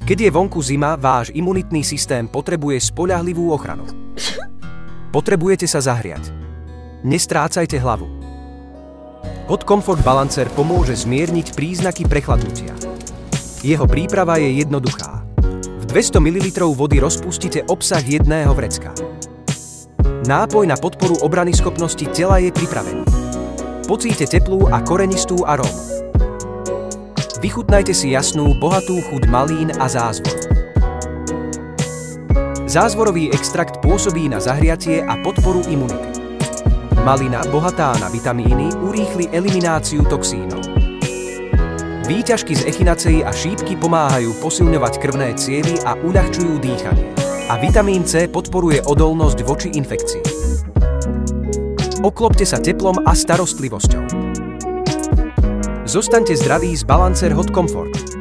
Keď je vonku zima, váš imunitný systém potrebuje spoľahlivú ochranu. Potrebujete sa zahriať. Nestrácajte hlavu. Hot Comfort Balancer pomôže zmierniť príznaky prechladnutia. Jeho príprava je jednoduchá. V 200 ml vody rozpustite obsah jedného vrecka. Nápoj na podporu obranyschopnosti tela je pripravený. Pocíte teplú a korenistú arómu. Vychutnajte si jasnú, bohatú chuť malín a zázvoru. Zázvorový extrakt pôsobí na zahriatie a podporu imunity. Malina, bohatá na vitamíny, urýchli elimináciu toxínov. Výťažky z echinacei a šípky pomáhajú posilňovať krvné cievy a uľahčujú dýchanie. A vitamín C podporuje odolnosť voči infekcii. Oklopte sa teplom a starostlivosťou. Zostaňte zdraví s Balancer Hot Comfort.